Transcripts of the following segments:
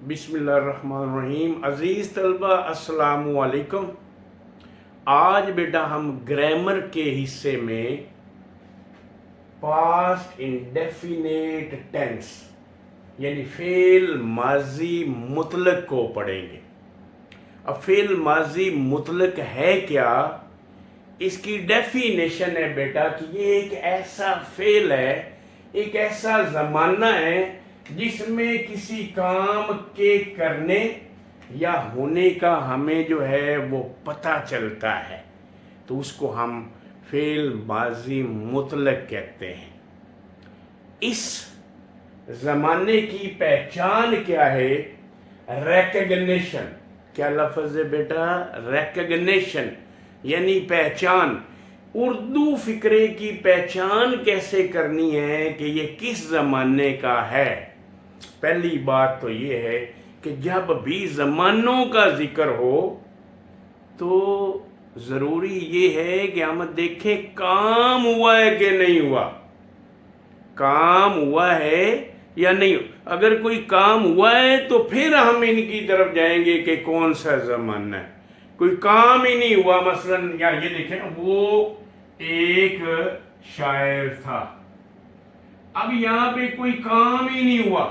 बिस्मिल्लाहिर्रहमानिर्रहीम। अज़ीज़ तलबा अस्सलामु अलैकुम। आज बेटा हम ग्रामर के हिस्से में पास्ट इंडेफिनेट टेंस यानी फ़ेल माजी मुतलक को पढ़ेंगे। अब फ़ेल माजी मुतलक है क्या, इसकी डेफिनेशन है बेटा कि ये एक ऐसा फ़ेल है, एक ऐसा ज़माना है जिसमें किसी काम के करने या होने का हमें जो है वो पता चलता है, तो उसको हम फ़ेल माजी मुतलक कहते हैं। इस ज़माने की पहचान क्या है? रिकग्निशन। क्या लफ्ज़ है बेटा? रिकग्निशन यानी पहचान। उर्दू फ़िक्रे की पहचान कैसे करनी है कि ये किस ज़माने का है? पहली बात तो ये है कि जब भी ज़मानों का ज़िक्र हो तो ज़रूरी ये है कि हम देखें काम हुआ है कि नहीं हुआ, काम हुआ है या नहीं। अगर कोई काम हुआ है तो फिर हम इनकी तरफ जाएंगे कि कौन सा ज़माना है। कोई काम ही नहीं हुआ, मसलन यार ये देखें ना, वो एक शायर था, अब यहाँ पे कोई काम ही नहीं हुआ,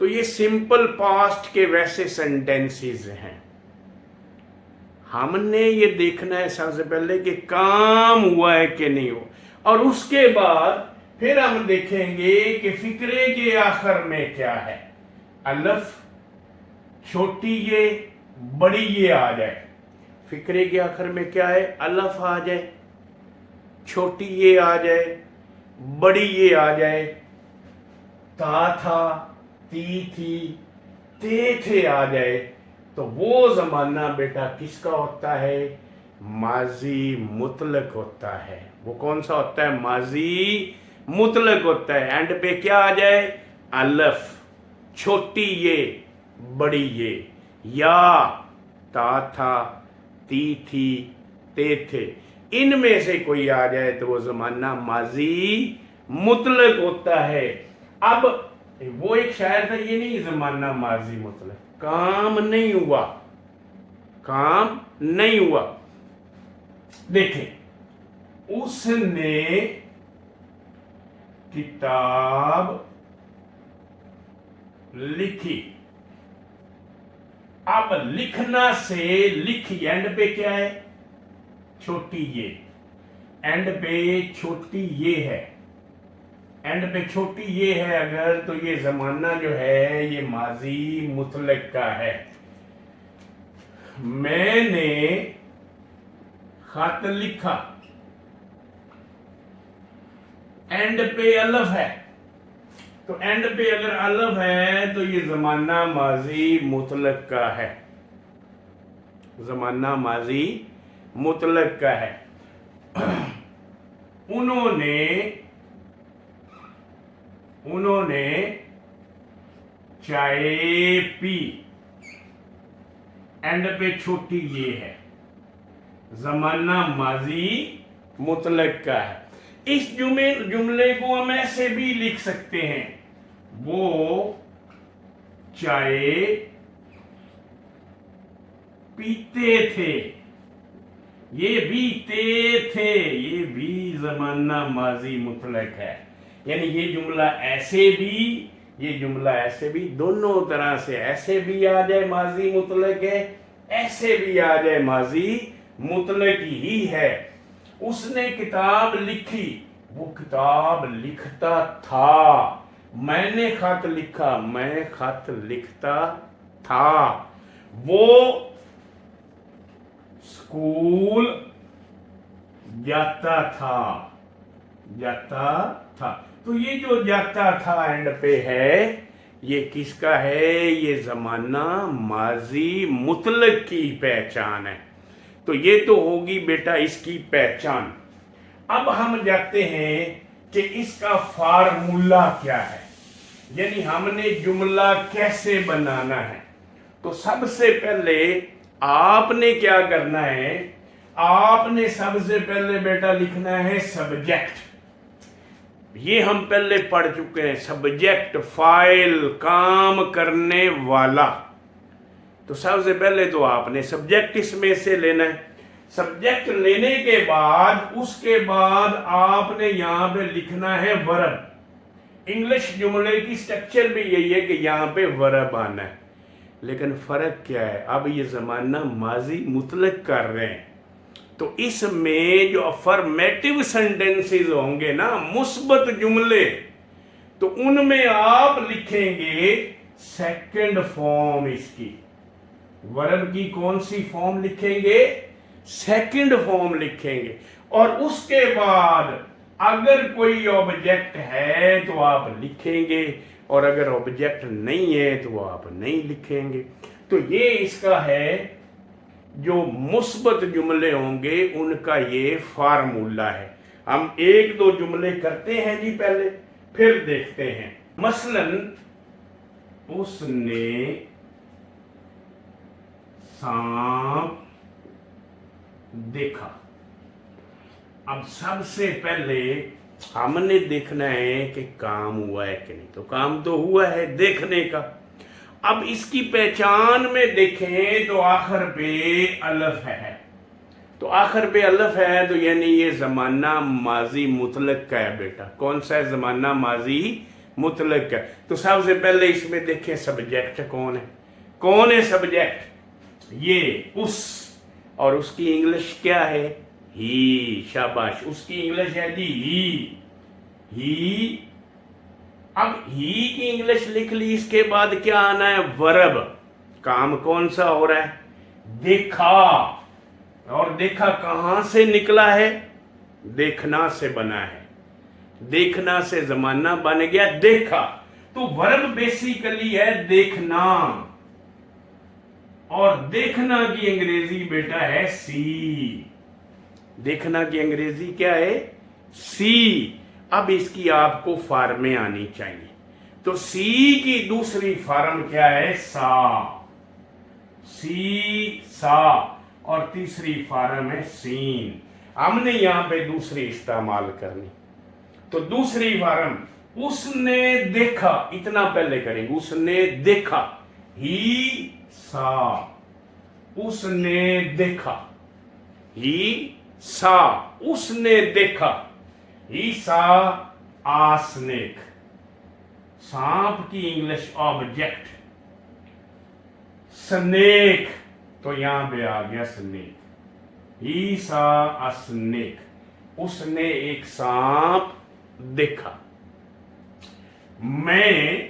तो ये सिंपल पास्ट के वैसे सेंटेंसेस हैं। हमने ये देखना है सबसे पहले कि काम हुआ है कि नहीं हुआ, और उसके बाद फिर हम देखेंगे कि फिक्रे के आखिर में क्या है। अलफ छोटी ये बड़ी ये आ जाए, फिक्रे के आखिर में क्या है? अलफ आ जाए, छोटी ये आ जाए, बड़ी ये आ जाए, ता था, ती थी, ते थे आ जाए, तो वो ज़माना बेटा किसका होता है? माजी मुतलक होता है। वो कौन सा होता है? माजी मुतलक होता है। एंड पे क्या आ जाए? अलफ, छोटी ये बड़ी ये, या, ता था, ती थी, ते थे, इनमें से कोई आ जाए तो वो ज़माना माजी मुतलक होता है। अब वो एक शायर था, ये नहीं ज़माना माजी मुतलक, काम नहीं हुआ, काम नहीं हुआ। देखें, उसने किताब लिखी। अब लिखना से लिखी, एंड पे क्या है? छोटी ये, एंड पे छोटी ये है, एंड पे छोटी ये है अगर, तो ये ज़माना जो है ये माजी मुतलक का है। मैंने खत लिखा, एंड पे अलफ है, तो एंड पे अगर अलफ है तो ये ज़माना माजी मुतलक का है, ज़माना माजी मुतलक का है। उन्होंने चाय पी, एंड पे छोटी ये है, ज़माना माजी मुतलक का है। इस जुमले को हम ऐसे भी लिख सकते हैं, वो चाय पीते थे, ये भी ते थे, ये भी ज़माना माजी मुतलक है। यानी ये जुमला ऐसे भी, ये जुमला ऐसे भी, दोनों तरह से, ऐसे भी आ जाए माजी मुतलक है, ऐसे भी आ जाए माजी मुतलक ही है। उसने किताब लिखी, वो किताब लिखता था। मैंने खत लिखा, मैं खत लिखता था। वो स्कूल जाता था, जाता था। तो ये जो जाता था एंड पे है, ये किसका है? ये ज़माना माजी मुतलक की पहचान है। तो ये तो होगी बेटा इसकी पहचान। अब हम जाते हैं कि इसका फार्मूला क्या है, यानी हमने जुमला कैसे बनाना है। तो सबसे पहले आपने क्या करना है? आपने सबसे पहले बेटा लिखना है सब्जेक्ट। ये हम पहले पढ़ चुके हैं, सब्जेक्ट फाइल, काम करने वाला। तो सबसे पहले तो आपने सब्जेक्ट इसमें से लेना है। सब्जेक्ट लेने के बाद उसके बाद आपने यहां पे लिखना है वर्ब। इंग्लिश जुमले की स्ट्रक्चर भी यही है कि यहां पे वर्ब आना है, लेकिन फर्क क्या है, अब ये जमाना माजी मुतलक कर रहे हैं, तो इसमें जो अफर्मेटिव सेंटेंसेस होंगे ना, मुस्बत जुमले, तो उनमें आप लिखेंगे सेकंड फॉर्म इसकी। वर्ब की कौन सी फॉर्म लिखेंगे? सेकंड फॉर्म लिखेंगे। और उसके बाद अगर कोई ऑब्जेक्ट है तो आप लिखेंगे, और अगर ऑब्जेक्ट नहीं है तो आप नहीं लिखेंगे। तो ये इसका है, जो मुस्बत जुमले होंगे उनका ये फार्मूला है। हम एक दो जुमले करते हैं जी पहले, फिर देखते हैं। मसलन उसने सांप देखा। अब सबसे पहले हमने देखना है कि काम हुआ है कि नहीं। तो काम तो हुआ है देखने का। अब इसकी पहचान में देखें तो आखिर पे अलफ है, तो आखिर पे अलफ है तो यानी ये जमाना माजी मुतलक का है बेटा। कौन सा है? जमाना माजी मुतलक का। तो सबसे पहले इसमें देखें सब्जेक्ट कौन है। कौन है सब्जेक्ट? ये उस, और उसकी इंग्लिश क्या है? ही। शाबाश, उसकी इंग्लिश है जी ही। अब ही की इंग्लिश लिख ली, इसके बाद क्या आना है? वर्ब। काम कौन सा हो रहा है? देखा। और देखा कहां से निकला है? देखना से बना है। देखना से जमाना बन गया देखा। तो वर्ब बेसिकली है देखना, और देखना की अंग्रेजी बेटा है सी। देखना की अंग्रेजी क्या है? सी। अब इसकी आपको फार्में आनी चाहिए। तो सी की दूसरी फार्म क्या है? सा। सी, सा। और तीसरी फार्म है सीन। हमने यहां पे दूसरी इस्तेमाल करनी। तो दूसरी फार्म, उसने देखा, इतना पहले करेंगे। उसने देखा, ही सा। उसने देखा, ही सा। उसने देखा, ही सा आ स्नेक। सांप की इंग्लिश ऑब्जेक्ट स्नेक, तो यहां पे आ गया स्नेक। ही सा आ स्नेक। उसने एक सांप देखा। मैं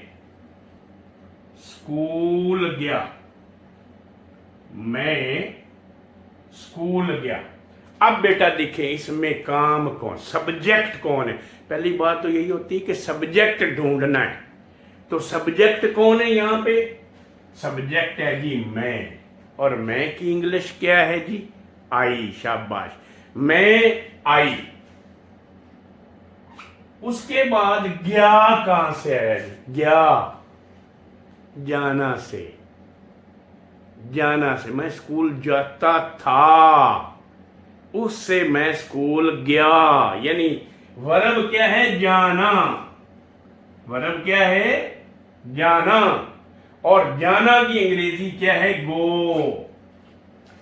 स्कूल गया। मैं स्कूल गया। अब बेटा देखें इसमें काम कौन, सब्जेक्ट कौन है। पहली बात तो यही होती है कि सब्जेक्ट ढूंढना है। तो सब्जेक्ट कौन है यहां पे? सब्जेक्ट है जी मैं, और मैं की इंग्लिश क्या है जी? आई। शाबाश, मैं आई। उसके बाद गया कहां से आया जी? गया, जाना से। जाना से, मैं स्कूल जाता था, उससे मैं स्कूल गया। यानी वर्ब क्या है? जाना। वर्ब क्या है? जाना। और जाना की अंग्रेजी क्या है? गो।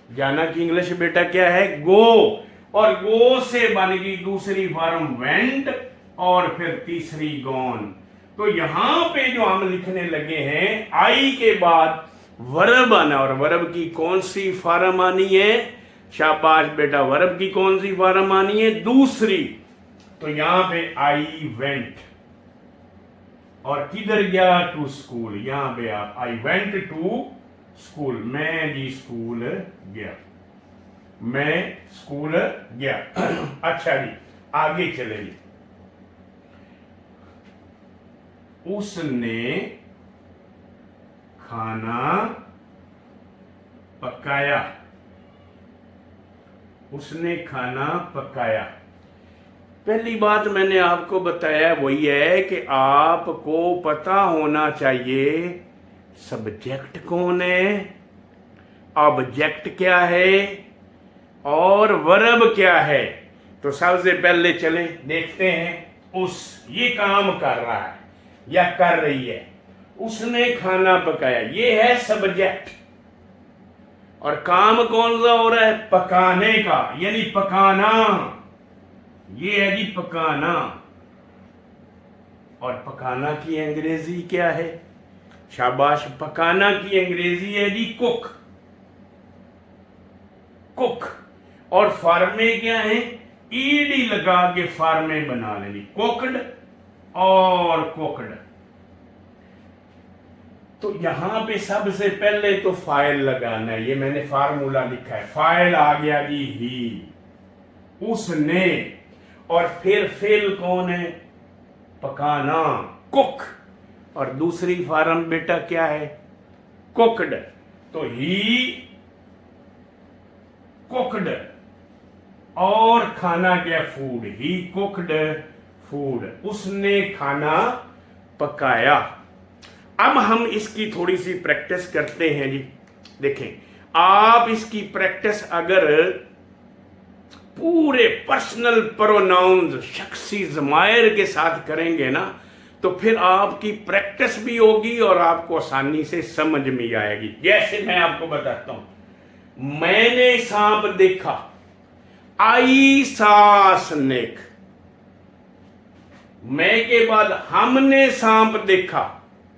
जाना की इंग्लिश बेटा क्या है? गो। और गो से बन गई दूसरी फॉर्म वेंट, और फिर तीसरी गॉन। तो यहां पे जो हम लिखने लगे हैं, आई के बाद वर्ब आना, और वर्ब की कौन सी फॉर्म आनी है? शाबाश बेटा, वर्ब की कौन सी फॉर्म आनी है? दूसरी। तो यहां पे आई वेंट, और किधर गया? To school. यहां पे आप आई वेंट टू स्कूल। मैं जी स्कूल गया। मैं स्कूल गया। अच्छा जी, आगे चले जी। उसने खाना पकाया। उसने खाना पकाया। पहली बात मैंने आपको बताया वही है कि आपको पता होना चाहिए सब्जेक्ट कौन है, ऑब्जेक्ट क्या है, और वर्ब क्या है। तो सबसे पहले चले देखते हैं। उस, ये काम कर रहा है या कर रही है, उसने खाना पकाया, ये है सब्जेक्ट। और काम कौन सा हो रहा है? पकाने का, यानी पकाना, ये है जी पकाना। और पकाना की अंग्रेजी क्या है? शाबाश, पकाना की अंग्रेजी है जी कुक, कुक। और फार्मे क्या है? ईडी लगा के फार्मे बना लेनी, कुकड और कुकड। तो यहां पे सबसे पहले तो फाइल लगाना है, ये मैंने फार्मूला लिखा है। फाइल आ गया जी ही, उसने। और फिर फेल कौन है? पकाना, कुक। और दूसरी फॉर्म बेटा क्या है? कुकड। तो ही कुकड, और खाना क्या? फूड। ही कुकड फूड, उसने खाना पकाया। अब हम इसकी थोड़ी सी प्रैक्टिस करते हैं जी। देखें, आप इसकी प्रैक्टिस अगर पूरे पर्सनल प्रोनाउंस, शख्सी ज़मायर के साथ करेंगे ना, तो फिर आपकी प्रैक्टिस भी होगी और आपको आसानी से समझ में आएगी। जैसे मैं आपको बताता हूं, मैंने सांप देखा, आई सा स्नेक। मैं के बाद हमने सांप देखा,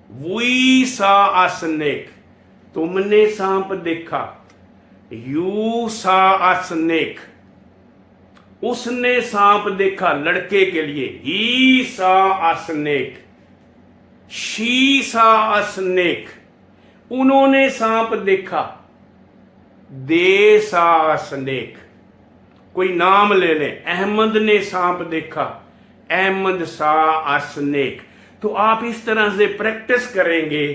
वी सा अ स्नेक। तुमने सांप देखा, यू सा अ स्नेक। उसने सांप देखा, लड़के के लिए, ही सा अ स्नेक। शी सा अ स्नेक। उन्होंने सांप देखा, दे सा अ स्नेक। कोई नाम ले लें, अहमद ने सांप देखा, अहमद सा अ स्नेक। तो आप इस तरह से प्रैक्टिस करेंगे।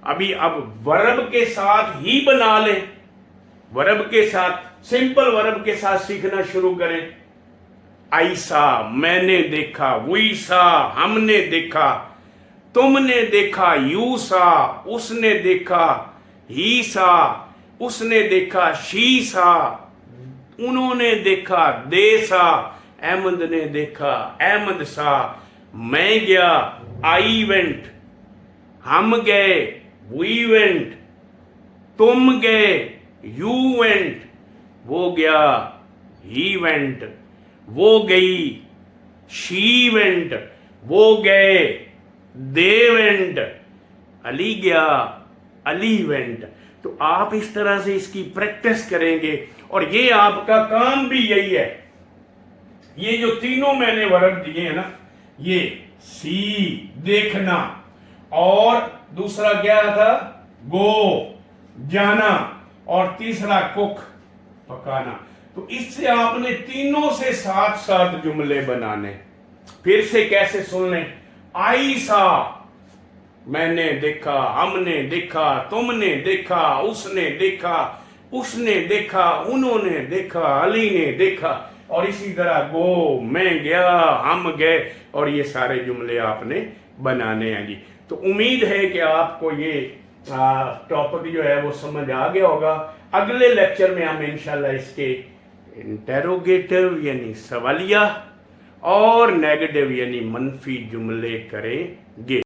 अभी अब वर्ब के साथ ही बना लें, वर्ब के साथ, सिंपल वर्ब के साथ सीखना शुरू करें। ऐसा, मैंने देखा, वैसा, हमने देखा, तुमने देखा, यू सा, उसने देखा, ही सा, उसने देखा, शी सा, उन्होंने देखा, दे सा, अहमद ने देखा, अहमद सा, मैं गया, आई वेंट, हम गए, वी वेंट, तुम गए, यू वेंट, वो गया, ही वेंट, वो गई, शी वेंट, वो गए, दे वेंट, अली गया, अली वेंट। तो आप इस तरह से इसकी प्रैक्टिस करेंगे और ये आपका काम भी यही है। ये जो तीनों मैंने वर्ब दिए हैं ना, ये सी देखना, और दूसरा क्या था? गो जाना, और तीसरा कुक पकाना। तो इससे आपने तीनों से साथ साथ जुमले बनाने। फिर से कैसे सुन लें? आई सा, मैंने देखा, हमने देखा, तुमने देखा, उसने देखा, उसने देखा, उन्होंने देखा, अली ने देखा, और इसी तरह गो, मैं गया, हम गए, और ये सारे जुमले आपने बनाने हैं जी। तो उम्मीद है कि आपको ये टॉपिक जो है वो समझ आ गया होगा। अगले लेक्चर में हम इंशाल्लाह इसके इंटेरोगेटिव यानी सवालिया और नेगेटिव यानी मनफी जुमले करेंगे।